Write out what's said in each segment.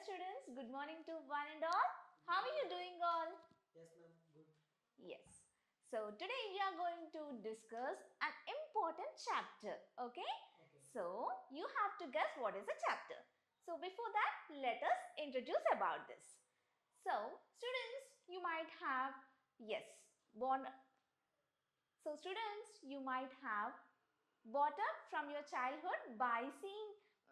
students, good morning to one and all. How are you doing all? Yes, ma'am. Good. Yes. So today we are going to discuss an important chapter. Okay? Okay. So you have to guess what is a chapter. So before that, let us introduce about this. So students, you might have born. So students, you might have brought up from your childhood by seeing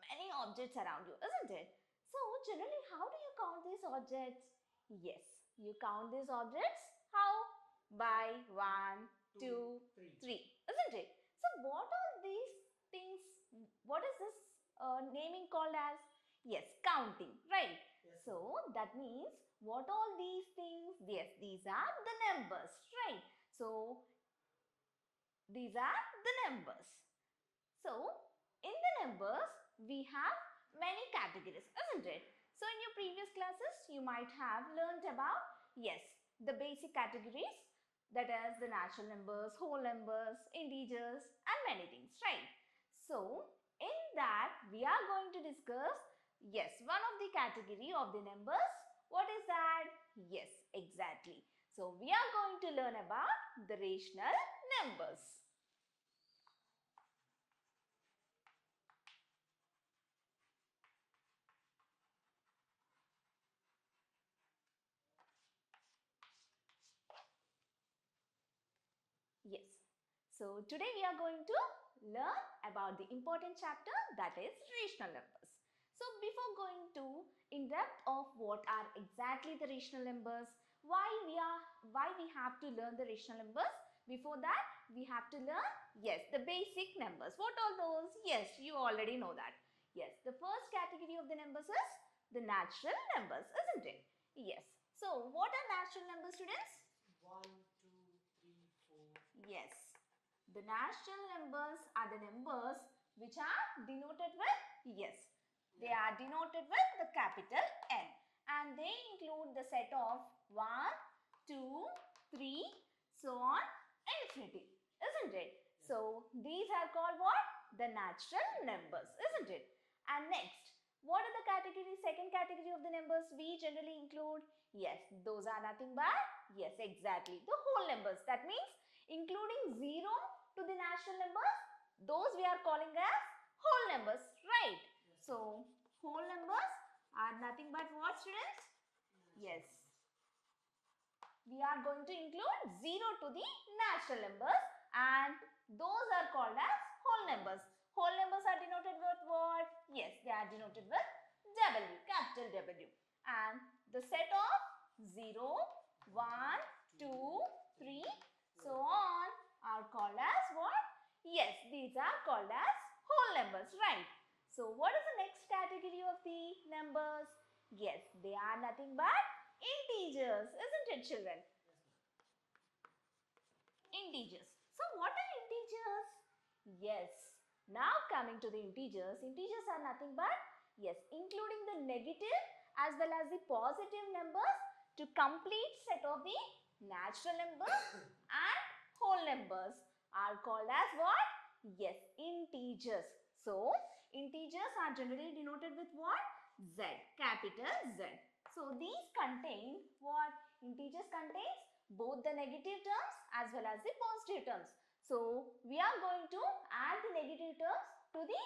many objects around you, isn't it? So generally, how do you count these objects? Yes, you count these objects. How? By 1, 2, 3, isn't it? So what are these things? What is this naming called as? Yes, counting, right? Yes. So that means what all these things? Yes, these are the numbers, right? So these are the numbers. So, in the numbers, we have many categories, isn't it? So, in your previous classes, you might have learnt about, yes, the basic categories, that is the natural numbers, whole numbers, integers and many things, right? So, in that, we are going to discuss, yes, one of the category of the numbers. What is that? Yes, exactly. So, we are going to learn about the rational numbers. Yes. So today we are going to learn about the important chapter, that is rational numbers. So before going to in depth of what are exactly the rational numbers, why we have to learn the rational numbers, before that we have to learn, yes, the basic numbers. What are those? Yes, you already know that. Yes, the first category of the numbers is the natural numbers, isn't it? Yes. So what are natural numbers, students? 1, 2, 3, 4. Yes, the natural numbers are the numbers which are denoted with, yes, they are denoted with the capital N, and they include the set of 1, 2, 3, so on infinity, isn't it? So these are called what? The natural numbers, isn't it? And next, what are the categories, second category of the numbers we generally include? Yes, those are nothing but, yes, exactly, the whole numbers. That means including 0 to the natural numbers, those we are calling as whole numbers, right? Yes. So, whole numbers are nothing but what, students? Yes. We are going to include 0 to the natural numbers, and those are called as whole numbers. Whole numbers are denoted with what? Yes, they are denoted with W, capital W. And the set of 0, 1, 2, 3, so on are called as what? Yes, these are called as whole numbers, right? So, what is the next category of the numbers? Yes, they are nothing but integers, isn't it, children? Integers. So, what are integers? Yes. Now, coming to the integers, integers are nothing but, yes, including the negative as well as the positive numbers to complete set of the natural numbers and whole numbers are called as what? Yes, integers. So, integers are generally denoted with what? Z, capital Z. So, these contain what? Integers contains both the negative terms as well as the positive terms. So, we are going to add the negative terms to the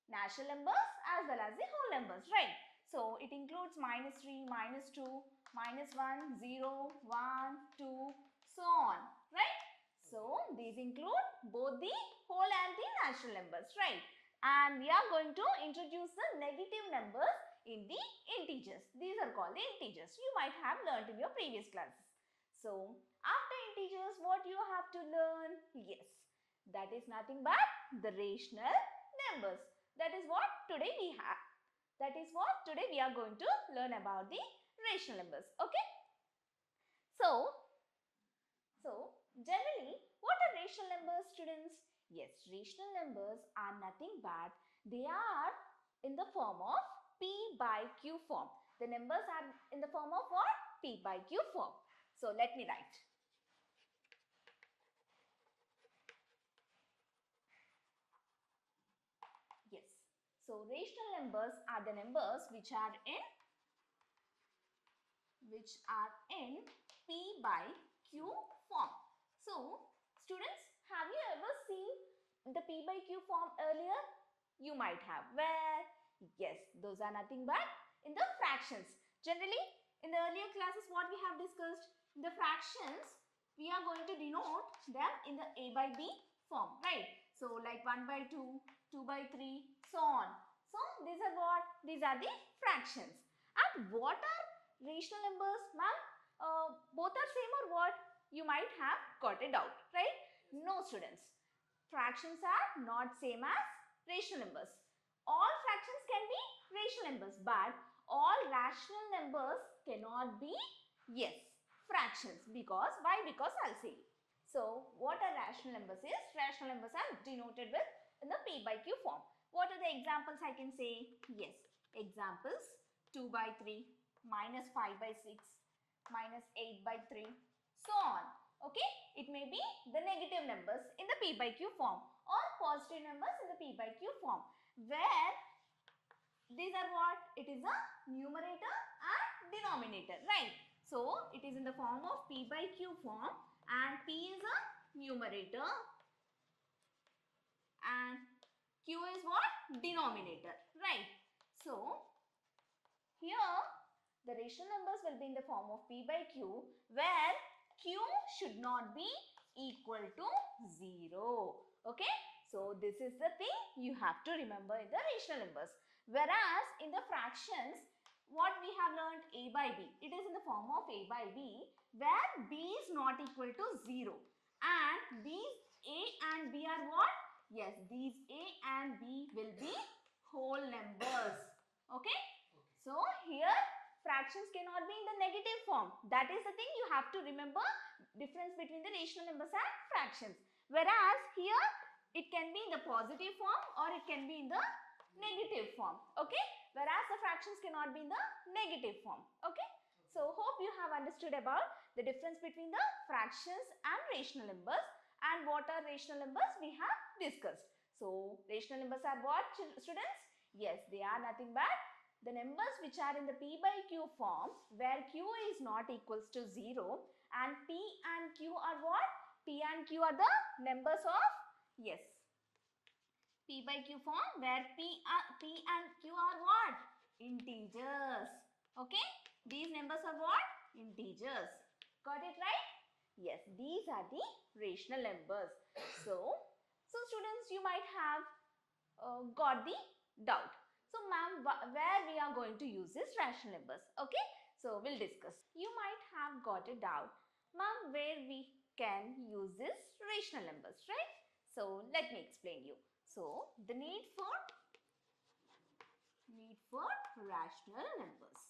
natural numbers as well as the whole numbers, right? So, it includes -3, -2, -1, 0, 1, 2, so on, right? So, these include both the whole and the natural numbers, right? And we are going to introduce the negative numbers in the integers. These are called the integers. You might have learned in your previous classes. So, after integers, what you have to learn? Yes, that is nothing but the rational numbers. That is what today we have. That is what today we are going to learn about the rational numbers. Okay? So generally, what are rational numbers, students? Yes, rational numbers are nothing but they are in the form of P by Q form. The numbers are in the form of what? P by Q form. So let me write. Yes. So rational numbers are the numbers which are in which are in P by Q form. So, students, have you ever seen the P by Q form earlier? You might have. Where? Yes, those are nothing but in the fractions. Generally, in the earlier classes, what we have discussed, in the fractions, we are going to denote them in the A by B form, right? So, like 1 by 2, 2 by 3, so on. So, these are what? These are the fractions. And what are rational numbers, ma'am? Both are same or what? You might have got a doubt, right? No, students. Fractions are not same as rational numbers. All fractions can be rational numbers, but all rational numbers cannot be, yes, fractions. Because, why? Because I'll say. So, what are rational numbers is? Rational numbers are denoted with in the P by Q form. What are the examples I can say? Yes, examples 2 by 3, minus 5 by 6, minus 8 by 3, so on. Okay, it may be the negative numbers in the P by Q form or positive numbers in the P by Q form, where these are what? It is a numerator and denominator, right? So, it is in the form of P by Q form and P is a numerator and Q is what? Denominator, right? So, here the rational numbers will be in the form of P by Q, where Q should not be equal to 0. Okay? So, this is the thing you have to remember in the rational numbers. Whereas, in the fractions, what we have learned A by B, it is in the form of A by B, where B is not equal to 0. And these A and B are what? Yes, these A and B will be whole numbers. Okay? So, here fractions cannot be in the negative form. That is the thing you have to remember, difference between the rational numbers and fractions. Whereas, here it can be in the positive form or it can be in the negative form. Okay? Whereas, the fractions cannot be in the negative form. Okay? So, hope you have understood about the difference between the fractions and rational numbers and what are rational numbers we have discussed. So, rational numbers are what, students? Yes, they are nothing but the numbers which are in the P by Q form, where Q is not equals to 0 and P and Q are what? P and Q are the numbers of, yes, P by Q form, where P and Q are what? Integers. Okay? These numbers are what? Integers. Got it right? Yes, these are the rational numbers. So students, you might have got the doubt. So, ma'am, where we are going to use this rational numbers? Okay, so we'll discuss. You might have got a doubt, ma'am, where we can use this rational numbers, right? So, let me explain you. So, the need for rational numbers.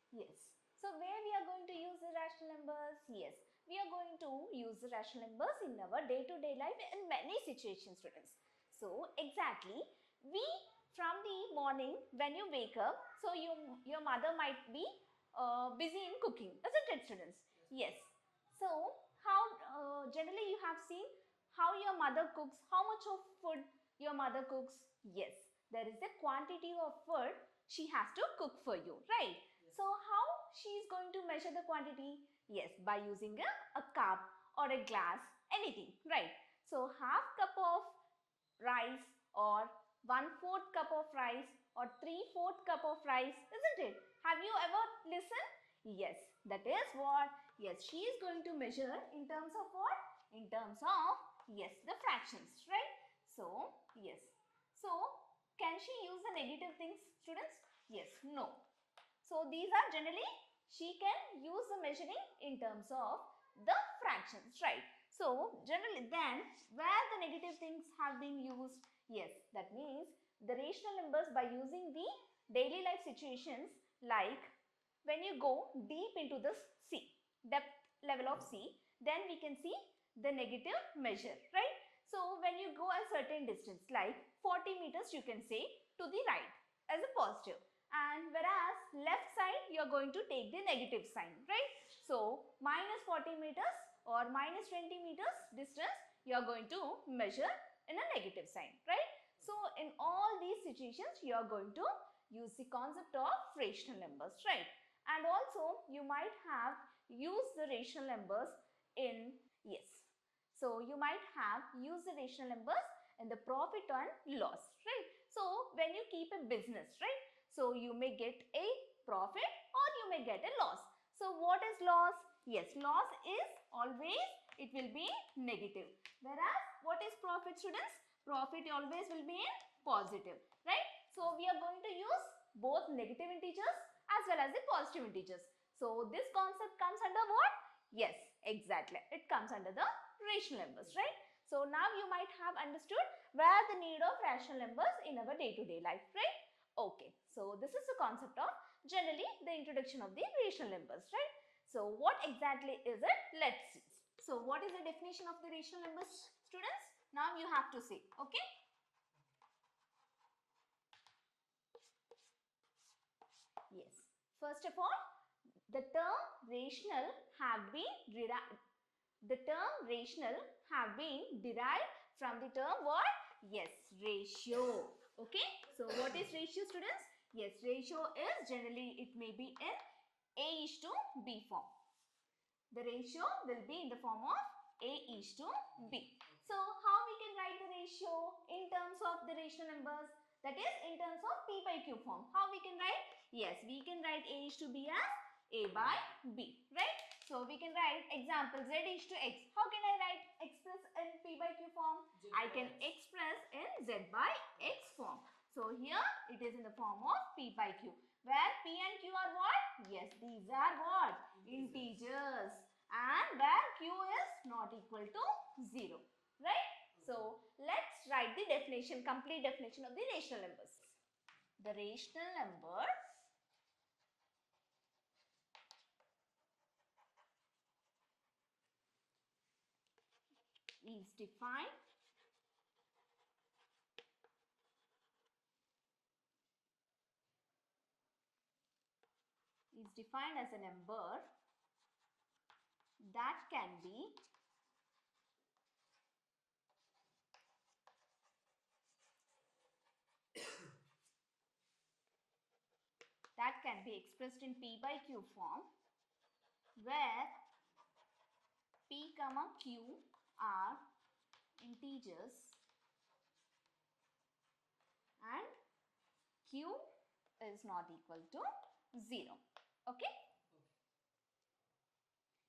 Yes. So, where we are going to use the rational numbers? Yes, we are going to use the rational numbers in our day-to-day life in many situations, students. So, exactly, we from the morning when you wake up, so your mother might be busy in cooking, isn't it, students? Yes. So, how generally you have seen how your mother cooks, how much of food your mother cooks? Yes, there is a quantity of food she has to cook for you, right? So, how she is going to measure the quantity? Yes, by using a cup or a glass, anything, right? So, half cup of rice or 1/4 cup of rice or 3/4 cup of rice, isn't it? Have you ever listened? Yes, that is what? Yes, she is going to measure in terms of what? In terms of, yes, the fractions, right? So, yes. So, can she use the negative things, students? Yes, no. So, these are generally, she can use the measuring in terms of the fractions, right? So, generally then, where the negative things have been used? Yes, that means the rational numbers by using the daily life situations, like when you go deep into the sea, depth level of sea, then we can see the negative measure, right? So, when you go a certain distance, like 40 meters, you can say to the right as a positive, and whereas left side you are going to take the negative sign, right? So, minus 40 meters or minus 20 meters distance you are going to measure in a negative sign, right? So, in all these situations you are going to use the concept of rational numbers, right? And also you might have used the rational numbers in, yes, so you might have used the rational numbers in the profit and loss, right? So when you keep a business, right, so you may get a profit or you may get a loss. So what is loss? Yes, loss is always, it will be negative. Whereas what is profit, students? Profit always will be in positive, right? So we are going to use both negative integers as well as the positive integers. So this concept comes under what? Yes, exactly. It comes under the rational numbers, right? So now you might have understood where the need of rational numbers in our day-to-day life, right? Okay, so this is the concept of generally the introduction of the rational numbers, right? So what exactly is it? Let's see. So what is the definition of the rational numbers, students? Now you have to see, okay? Yes. First of all, the term rational have been derived. The term rational have been derived from the term what? Yes, ratio. Okay. So what is ratio, students? Yes, ratio is generally it may be in A is to B form. The ratio will be in the form of A is to B. So how we can write the ratio in terms of the rational numbers? That is in terms of P by Q form. How we can write? Yes, we can write A is to B as A by B, right? So we can write example Z is to X. How can I write express in P by Q form? I can express in Z by X form. So here it is in the form of P by Q. Where P and Q are what? Yes, these are what? Integers. And where Q is not equal to 0. Right? So let's write the definition, complete definition of the rational numbers. The rational number is defined as a number that can be expressed in P by Q form, where P comma Q are integers and Q is not equal to 0. Okay?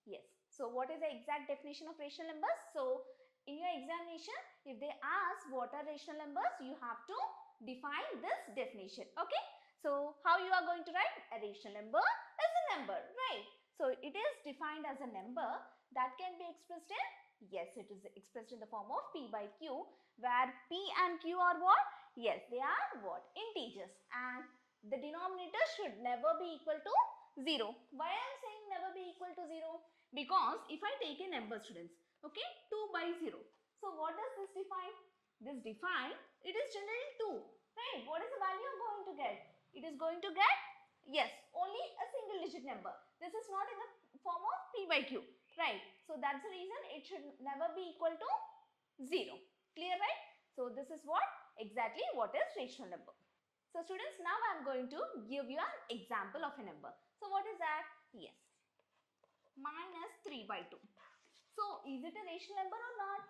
Yes. So what is the exact definition of rational numbers? So in your examination, if they ask what are rational numbers, you have to define this definition. Okay? So how you are going to write? A rational number is a number, right? So it is defined as a number that can be expressed in, yes, it is expressed in the form of P by Q, where P and Q are what? Yes, they are what? Integers, and the denominator should never be equal to 0. Why I am saying never be equal to 0? Because if I take a number, students, okay, 2 by 0. So what does this define? This define, it is generally 2, right? What is the value I'm going to get? It is going to get, yes, only a single digit number. This is not in the form of P by Q, right? So that's the reason it should never be equal to 0. Clear, right? So this is what exactly what is rational number. So students, now I am going to give you an example of a number. So what is that? Yes, minus 3 by 2. So is it a rational number or not?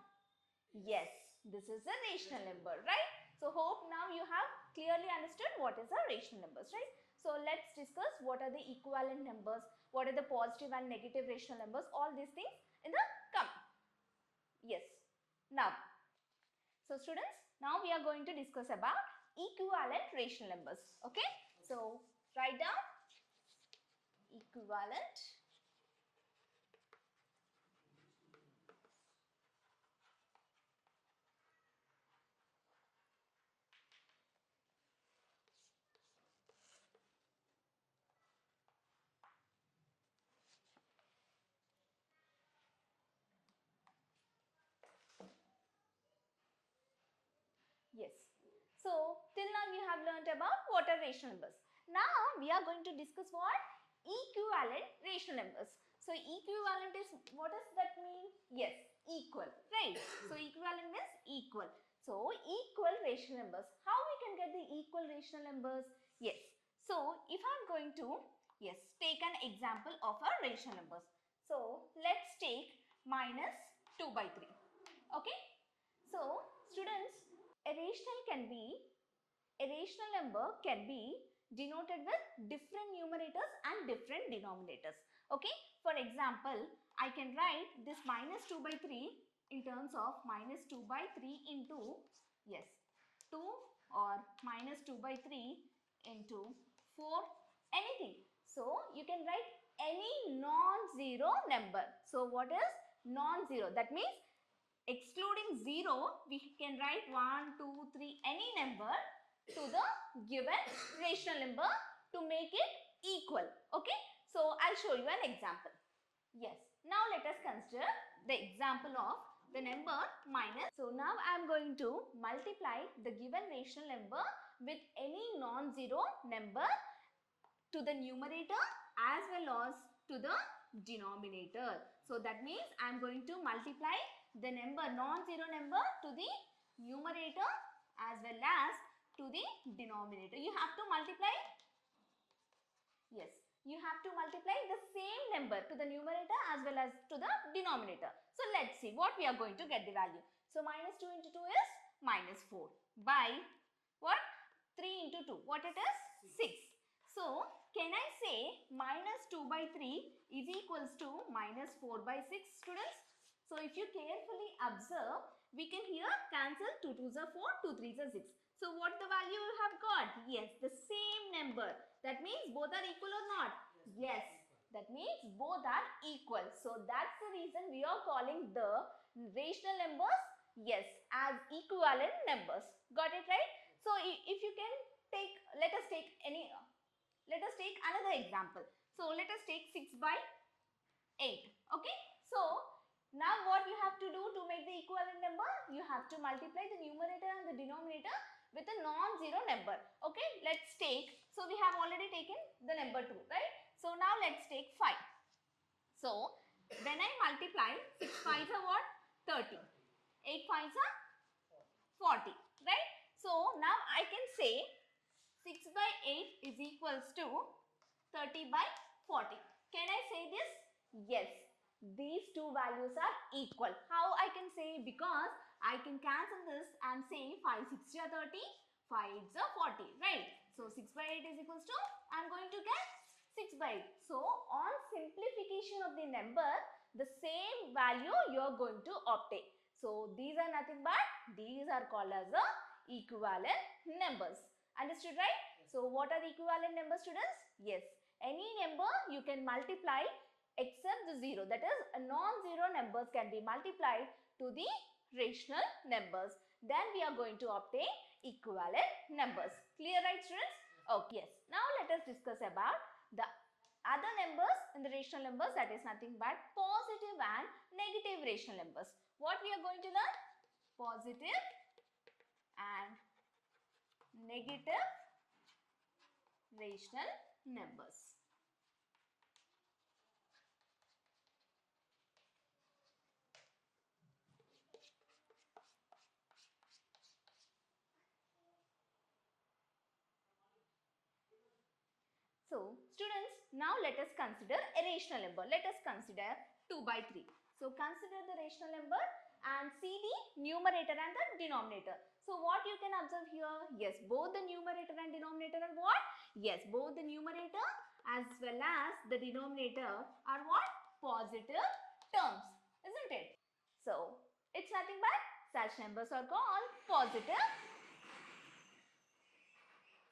Yes, this is a rational number, right? So hope now you have clearly understood what is a rational numbers, right? So let's discuss what are the equivalent numbers, what are the positive and negative rational numbers, all these things in the coming. Yes, now. So students, now we are going to discuss about equivalent rational numbers, okay? So write down equivalent Yes. So, till now we have learnt about what are rational numbers. Now, we are going to discuss what? Equivalent rational numbers. So, equivalent is, what does that mean? Yes, equal, right? So, equivalent means equal. So, equal rational numbers. How we can get the equal rational numbers? Yes. So if I'm going to, yes, take an example of a rational numbers. So let's take minus 2 by 3. Okay. So students, a rational number can be denoted with different numerators and different denominators. Okay. For example, I can write this minus 2 by 3 in terms of minus 2 by 3 into, yes, 2 or minus 2 by 3 into 4, anything. So you can write any non-zero number. So what is non-zero? That means excluding 0, we can write 1, 2, 3, any number to the given rational number to make it equal. Okay. So I'll show you an example. Yes. Now let us consider the example of the number minus. So now I am going to multiply the given rational number with any non-zero number to the numerator as well as to the denominator. So that means I am going to multiply the number non-zero number to the numerator as well as to the denominator. You have to multiply. Yes, you have to multiply the same number to the numerator as well as to the denominator. So let's see what we are going to get the value. So minus 2 into 2 is minus 4 by what? 3 into 2. What it is? 6. So can I say minus 2 by 3 is equals to minus 4 by 6, students? So if you carefully observe, we can here cancel 2 2s are 4, 2 3s are 6. So what the value you have got? Yes, the same number. That means both are equal or not? Yes, that means both are equal. So that's the reason we are calling the rational numbers, yes, as equivalent numbers. Got it right? So if you can take, let us take another example. So let us take 6 by 8. Okay. So now what you have to do to make the equivalent number? You have to multiply the numerator and the denominator with a non-zero number. Okay. Let's take, so we have already taken the number 2, right? So now let's take 5. So when I multiply, 6 5s are what? 30. 8 5s are 40, right? So now I can say 6 by 8 is equals to 30 by 40. Can I say this? Yes. These two values are equal. How I can say? Because I can cancel this and say 5 6 are 30, 5 8s are 40, right? So 6 by 8 is equals to, I am going to get 6 by 8. So on simplification of the number, the same value you are going to obtain. So these are nothing but, these are called as the equivalent numbers. Understood, right? So what are the equivalent numbers, students? Yes, any number you can multiply except the 0. That is, non-zero numbers can be multiplied to the rational numbers. Then we are going to obtain equivalent numbers. Clear, right, students? Okay, yes. Now let us discuss about the other numbers in the rational numbers, that is nothing but positive and negative rational numbers. What we are going to learn? Positive and negative rational numbers. So students, now let us consider a rational number. Let us consider 2 by 3. So consider the rational number and see the numerator and the denominator. So what you can observe here? Yes, both the numerator and denominator are what? Yes, both the numerator as well as the denominator are what? Positive terms, isn't it? So it's nothing but such numbers are called positive.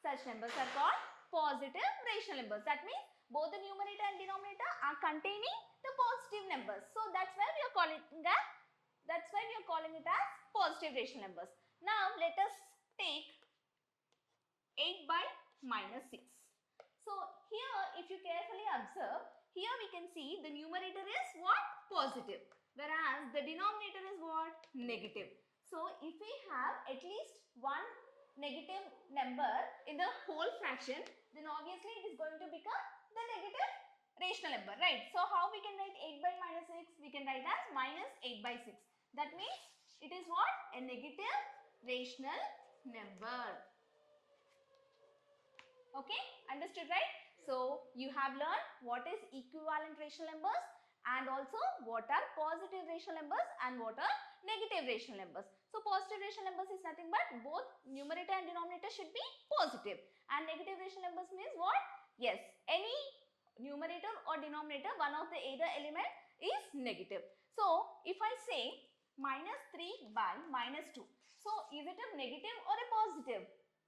Such numbers are called positive rational numbers. That means both the numerator and denominator are containing the positive numbers. So that's why we are calling it as positive rational numbers. Now let us take 8 by minus 6. So here if you carefully observe, here we can see the numerator is what? Positive, whereas the denominator is what? Negative. So if we have at least one negative number in the whole fraction, then obviously it is going to become the negative rational number, right? So how we can write 8 by minus 6? We can write as minus 8 by 6. That means it is what? A negative rational number. Okay, understood, right? So you have learned what is equivalent rational numbers and also what are positive rational numbers and what are negative rational numbers. So positive rational numbers is nothing but both numerator and denominator should be positive, and negative rational numbers means what? Yes, any numerator or denominator, one of the either element is negative. So if I say minus 3 by minus 2, so is it a negative or a positive?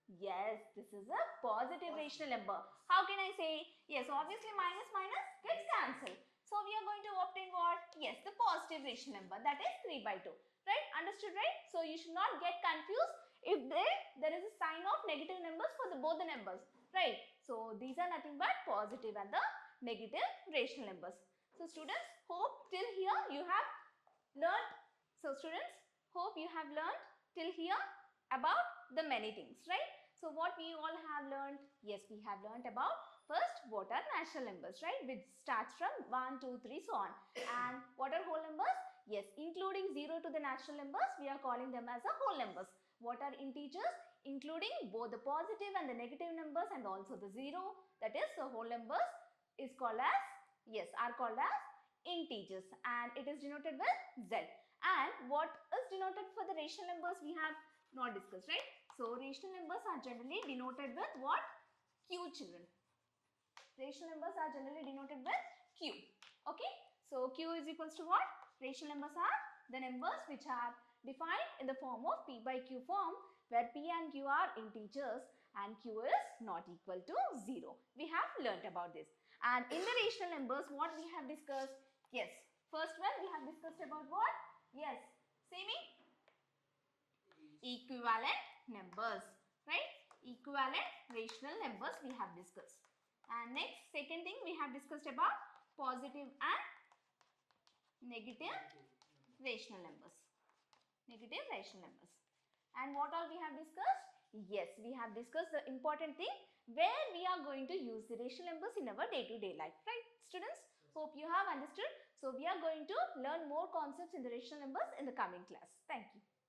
Yes, this is a positive rational number. How can I say? Yes, obviously minus minus gets cancelled. So we are going to obtain what? Yes, the positive rational number, that is 3 by 2. Right? Understood, right? So you should not get confused if there is a sign of negative numbers for both the numbers. Right? So these are nothing but positive and the negative rational numbers. So students, hope till here you have learned. So students, hope you have learned till here about the many things, right? So what we all have learned? Yes, we have learned about first what are natural numbers, right? Which starts from 1, 2, 3, so on. And what are whole numbers? Yes, including 0 to the natural numbers, we are calling them as a whole numbers. What are integers? Including both the positive and the negative numbers and also the 0, that is the whole numbers, is called as, yes, are called as integers, and it is denoted with Z. And what is denoted for the rational numbers we have not discussed, right? So rational numbers are generally denoted with what? Q, children. Rational numbers are generally denoted with Q. Okay. So Q is equals to what? Rational numbers are the numbers which are defined in the form of P by Q form, where P and Q are integers and Q is not equal to 0. We have learnt about this. And in the rational numbers, what we have discussed? Yes. First one we have discussed about what? Yes. Say me. Equivalent numbers, right? Equivalent rational numbers we have discussed. And next, second thing we have discussed about positive and negative rational numbers. Negative rational numbers. And what all we have discussed? Yes, we have discussed the important thing where we are going to use the rational numbers in our day-to-day life, right students? Hope you have understood. So we are going to learn more concepts in the rational numbers in the coming class. Thank you.